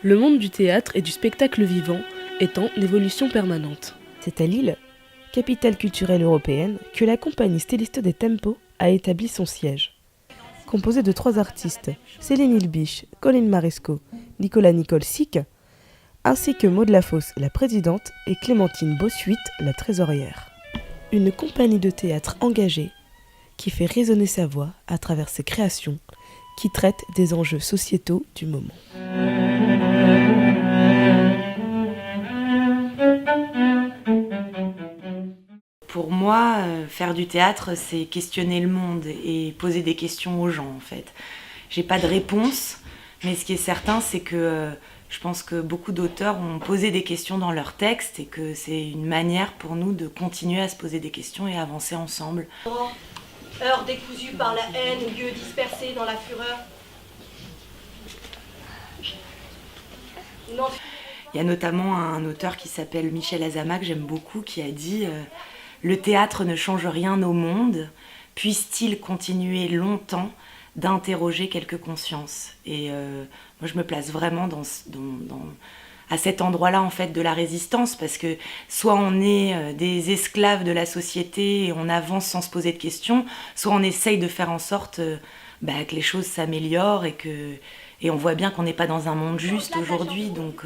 Le monde du théâtre et du spectacle vivant est en évolution permanente. C'est à Lille, capitale culturelle européenne, que la compagnie Stellisto des Tempo a établi son siège. Composée de 3 artistes, Céline Ilbisch, Colline Maresco, Nicolas Nicole Sic, ainsi que Maud Lafosse, la présidente, et Clémentine Bossuit, la trésorière. Une compagnie de théâtre engagée qui fait résonner sa voix à travers ses créations, qui traite des enjeux sociétaux du moment. Pour moi, faire du théâtre, c'est questionner le monde et poser des questions aux gens, en fait. J'ai pas de réponse, mais ce qui est certain, c'est que je pense que beaucoup d'auteurs ont posé des questions dans leurs textes et que c'est une manière pour nous de continuer à se poser des questions et avancer ensemble. Heure décousue par la haine, lieu dispersé dans la fureur. Non. Il y a notamment un auteur qui s'appelle Michel Azama, que j'aime beaucoup, qui a dit le théâtre ne change rien au monde, puisse-t-il continuer longtemps d'interroger quelques consciences. Et moi, je me place vraiment à cet endroit-là, en fait, de la résistance, parce que soit on est des esclaves de la société et on avance sans se poser de questions, soit on essaye de faire en sorte que les choses s'améliorent et on voit bien qu'on n'est pas dans un monde juste aujourd'hui. Donc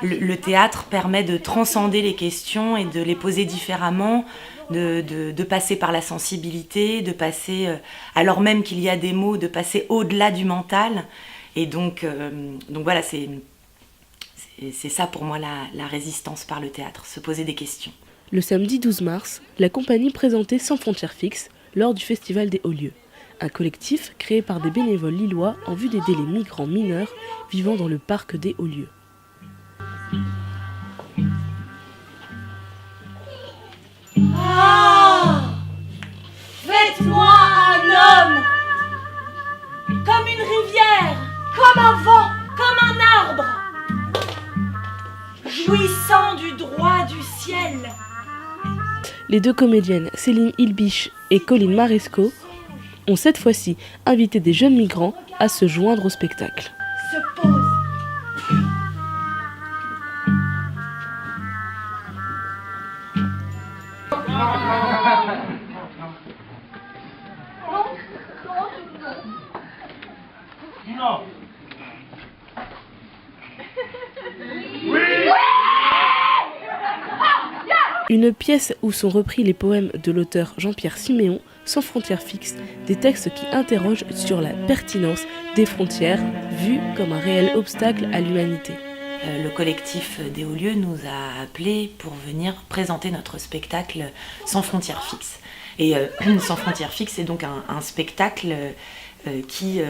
le théâtre permet de transcender les questions et de les poser différemment, de passer par la sensibilité, de passer, alors même qu'il y a des mots, de passer au-delà du mental. Et donc voilà, c'est ça pour moi la résistance par le théâtre, se poser des questions. Le samedi 12 mars, la compagnie présentait Sans frontières fixes lors du Festival des Hauts-Lieux. Un collectif créé par des bénévoles lillois en vue d'aider les migrants mineurs vivant dans le parc des Hauts-Lieux. Ah, faites-moi un homme, comme une rivière, comme un vent, comme un arbre, jouissant du droit du ciel. Les 2 comédiennes, Céline Ilbisch et Colline Maresco, ont cette fois-ci invité des jeunes migrants à se joindre au spectacle. Se pose. Non. Une pièce où sont repris les poèmes de l'auteur Jean-Pierre Siméon, Sans frontières fixes, des textes qui interrogent sur la pertinence des frontières, vues comme un réel obstacle à l'humanité. Le collectif des Hauts-Lieux nous a appelés pour venir présenter notre spectacle Sans frontières fixes. Et Sans frontières fixes, c'est donc un spectacle qui,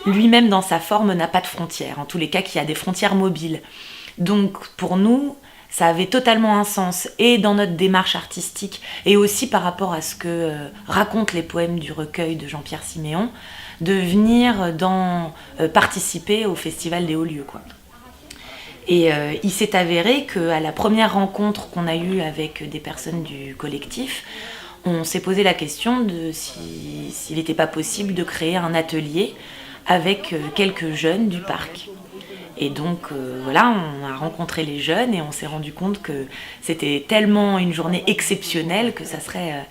lui-même dans sa forme, n'a pas de frontières. En tous les cas, qui a des frontières mobiles. Donc pour nous, ça avait totalement un sens, et dans notre démarche artistique, et aussi par rapport à ce que racontent les poèmes du recueil de Jean-Pierre Siméon, de venir participer au Festival des Hauts-Lieux, quoi. Et il s'est avéré qu'à la première rencontre qu'on a eue avec des personnes du collectif, on s'est posé la question de s'il n'était pas possible de créer un atelier avec quelques jeunes du parc. Et donc voilà, on a rencontré les jeunes et on s'est rendu compte que c'était tellement une journée exceptionnelle que ça serait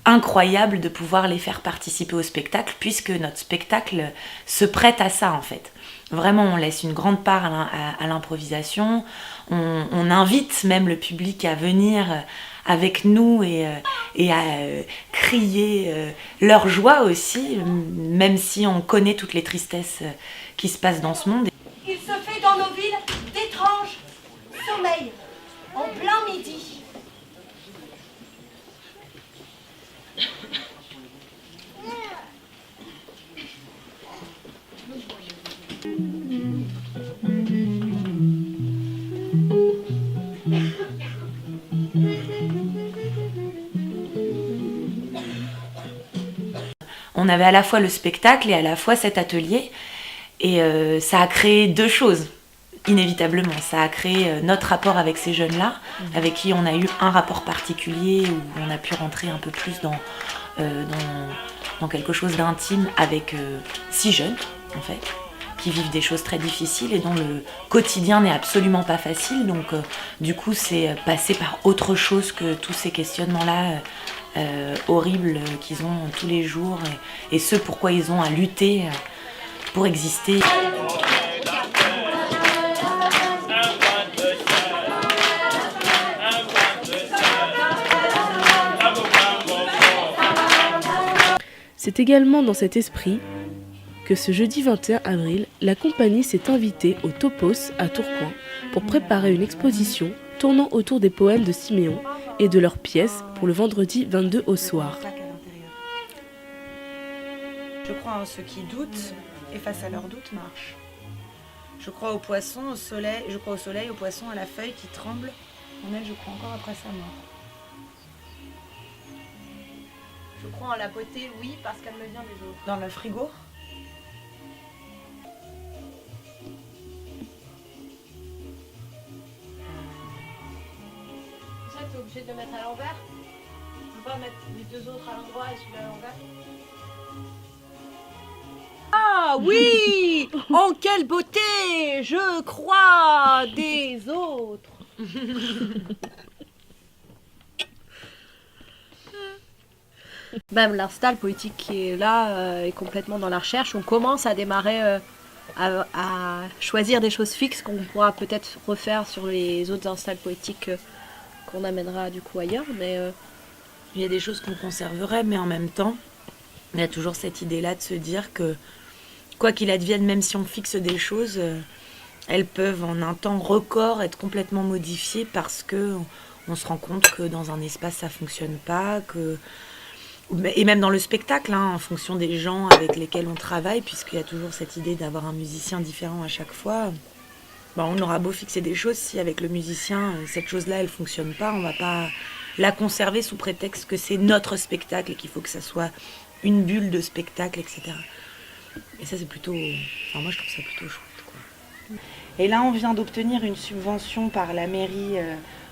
incroyable de pouvoir les faire participer au spectacle, puisque notre spectacle se prête à ça, en fait. Vraiment, on laisse une grande part à l'improvisation, on invite même le public à venir avec nous et à crier leur joie aussi, même si on connaît toutes les tristesses qui se passent dans ce monde. Il se fait dans nos villes d'étranges sommeils en plein midi. On avait à la fois le spectacle et à la fois cet atelier. Et ça a créé 2 choses, inévitablement. Ça a créé notre rapport avec ces jeunes-là, avec qui on a eu un rapport particulier, où on a pu rentrer un peu plus dans quelque chose d'intime avec 6 jeunes, en fait. qui vivent des choses très difficiles et dont le quotidien n'est absolument pas facile. Donc du coup, c'est passer par autre chose que tous ces questionnements-là horribles qu'ils ont tous les jours et ce pourquoi ils ont à lutter pour exister. C'est également dans cet esprit que ce jeudi 21 avril, la compagnie s'est invitée au Topos à Tourcoing pour préparer une exposition tournant autour des poèmes de Siméon et de leurs pièces pour le vendredi 22 au soir. Je crois en ceux qui doutent et face à leurs doutes marchent. Je crois aux poissons, au soleil, aux poissons, à la feuille qui tremble. En elle, je crois encore après sa mort. Je crois en la beauté, oui, parce qu'elle me vient des autres. Dans le frigo. Ça, t'es obligé de le mettre à l'envers. Tu peux pas mettre les deux autres à l'endroit et celui-là à l'envers. Ah oui. Oh, quelle beauté. Je crois des autres. Même l'install poétique qui est là est complètement dans la recherche. On commence à démarrer à choisir des choses fixes qu'on pourra peut-être refaire sur les autres installs poétiques qu'on amènera du coup ailleurs. Mais il y a des choses qu'on conserverait, mais en même temps, il y a toujours cette idée-là de se dire que quoi qu'il advienne, même si on fixe des choses, elles peuvent en un temps record être complètement modifiées parce que on se rend compte que dans un espace ça fonctionne pas, et même dans le spectacle, en fonction des gens avec lesquels on travaille, puisqu'il y a toujours cette idée d'avoir un musicien différent à chaque fois. On aura beau fixer des choses, si avec le musicien, cette chose-là, elle fonctionne pas, on va pas la conserver sous prétexte que c'est notre spectacle et qu'il faut que ça soit une bulle de spectacle, etc. Et ça, c'est plutôt... moi, je trouve ça plutôt chouette, quoi. Et là, on vient d'obtenir une subvention par la mairie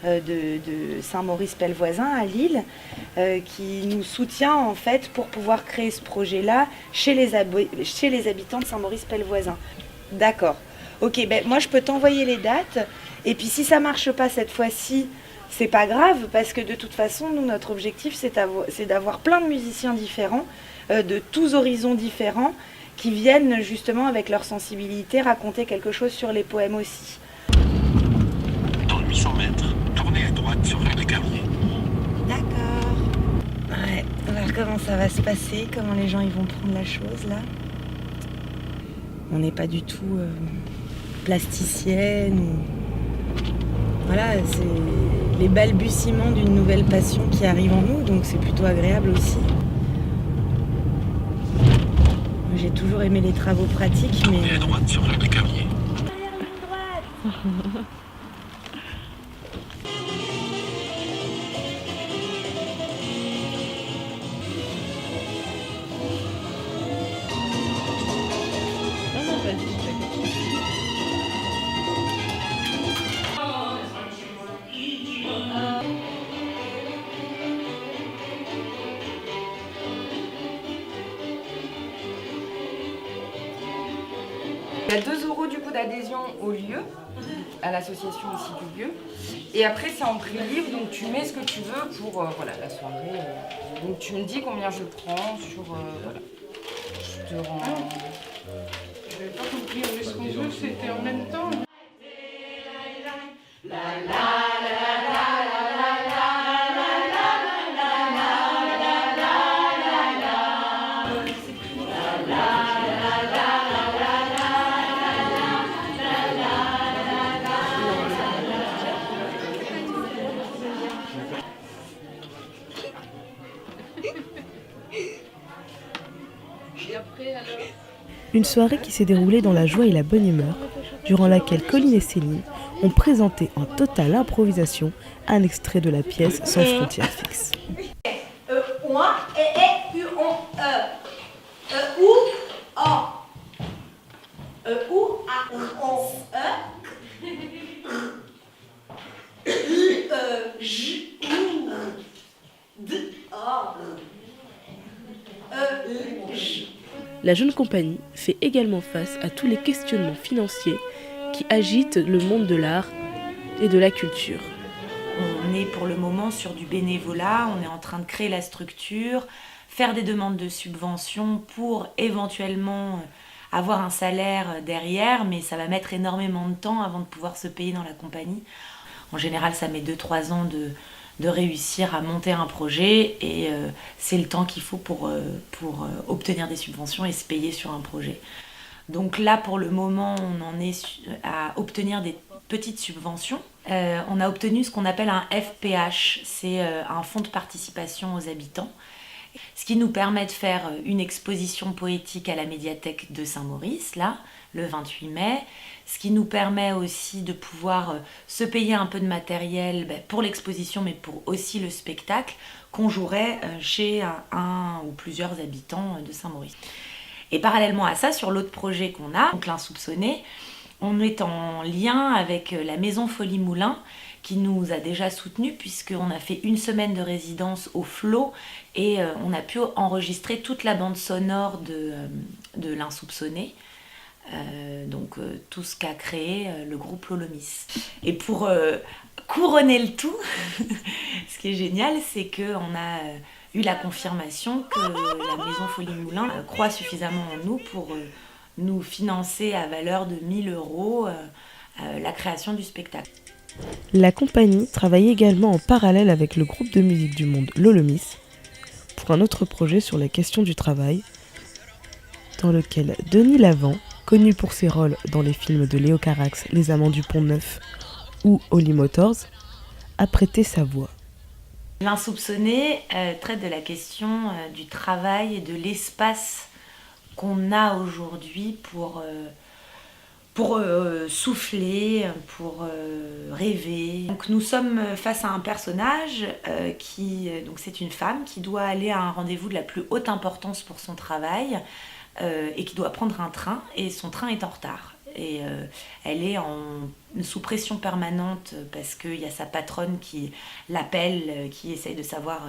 de Saint-Maurice-Pelvoisin à Lille, qui nous soutient en fait pour pouvoir créer ce projet-là chez les habitants de Saint-Maurice-Pelvoisin. D'accord. Ok, moi je peux t'envoyer les dates, et puis si ça marche pas cette fois-ci, c'est pas grave, parce que de toute façon, nous, notre objectif, c'est d'avoir plein de musiciens différents, de tous horizons différents, qui viennent justement avec leur sensibilité raconter quelque chose sur les poèmes aussi. Dans 800 mètres, tournez à droite sur le Carrier. D'accord. Ouais, on va voir comment ça va se passer, comment les gens ils vont prendre la chose là. On n'est pas du tout plasticienne. Voilà, c'est les balbutiements d'une nouvelle passion qui arrive en nous, donc c'est plutôt agréable aussi. J'ai toujours aimé les travaux pratiques, mais... Tournez à droite sur le Carrier. Il y a 2 € du coup d'adhésion au lieu, à l'association aussi du lieu. Et après c'est en prix libre, donc tu mets ce que tu veux pour la soirée. Donc tu me dis combien je prends sur... voilà. Je te rends... J'avais pas compris, ce qu'on veut c'était en même temps. Une soirée qui s'est déroulée dans la joie et la bonne humeur, durant laquelle Colline et Céline ont présenté en totale improvisation un extrait de la pièce Sans frontières fixes. la jeune compagnie fait également face à tous les questionnements financiers qui agitent le monde de l'art et de la culture. On est pour le moment sur du bénévolat, on est en train de créer la structure, faire des demandes de subventions pour éventuellement avoir un salaire derrière, mais ça va mettre énormément de temps avant de pouvoir se payer dans la compagnie. En général, ça met 2-3 ans de réussir à monter un projet et c'est le temps qu'il faut pour obtenir des subventions et se payer sur un projet. Donc là, pour le moment, on en est à obtenir des petites subventions. On a obtenu ce qu'on appelle un FPH, c'est un fonds de participation aux habitants, ce qui nous permet de faire une exposition poétique à la médiathèque de Saint-Maurice, là, le 28 mai, ce qui nous permet aussi de pouvoir se payer un peu de matériel pour l'exposition, mais pour aussi le spectacle qu'on jouerait chez un ou plusieurs habitants de Saint-Maurice. Et parallèlement à ça, sur l'autre projet qu'on a, donc l'Insoupçonné, on est en lien avec la Maison Folie Moulin qui nous a déjà soutenus puisqu'on a fait une semaine de résidence au Flot et on a pu enregistrer toute la bande sonore de l'Insoupçonné. Donc tout ce qu'a créé le groupe Lolomis. Et pour couronner le tout, ce qui est génial, c'est qu'on a eu la confirmation que la Maison Folie Moulin croit suffisamment en nous pour nous financer à valeur de 1 000 € la création du spectacle. La compagnie travaille également en parallèle avec le groupe de musique du monde Lolomis pour un autre projet sur la question du travail, dans lequel Denis Lavant, connu pour ses rôles dans les films de Léo Carax, Les Amants du Pont-Neuf ou Holly Motors, a prêté sa voix. L'Insoupçonné traite de la question du travail et de l'espace qu'on a aujourd'hui pour souffler, pour rêver. Donc nous sommes face à un personnage donc c'est une femme qui doit aller à un rendez-vous de la plus haute importance pour son travail et qui doit prendre un train et son train est en retard. Et elle est sous pression permanente parce qu'il y a sa patronne qui l'appelle, qui essaye de savoir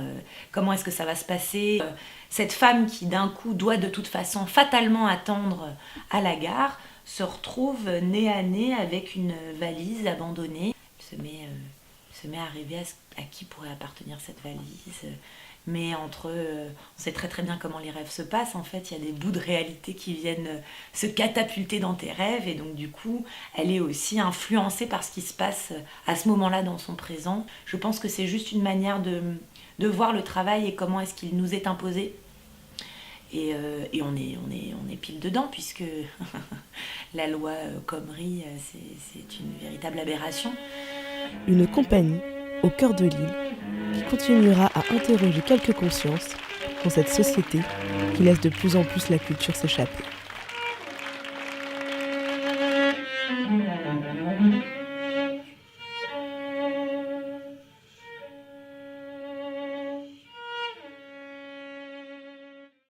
comment est-ce que ça va se passer. Cette femme qui d'un coup doit de toute façon fatalement attendre à la gare se retrouve nez à nez avec une valise abandonnée. Elle se met à rêver à qui pourrait appartenir cette valise. Mais on sait très très bien comment les rêves se passent. En fait, il y a des bouts de réalité qui viennent se catapulter dans tes rêves. Et donc du coup, elle est aussi influencée par ce qui se passe à ce moment-là dans son présent. Je pense que c'est juste une manière de voir le travail et comment est-ce qu'il nous est imposé. Et on est pile dedans, puisque la loi Khomri, c'est une véritable aberration. Une compagnie au cœur de l'île qui continuera à interroger quelques consciences dans cette société qui laisse de plus en plus la culture s'échapper.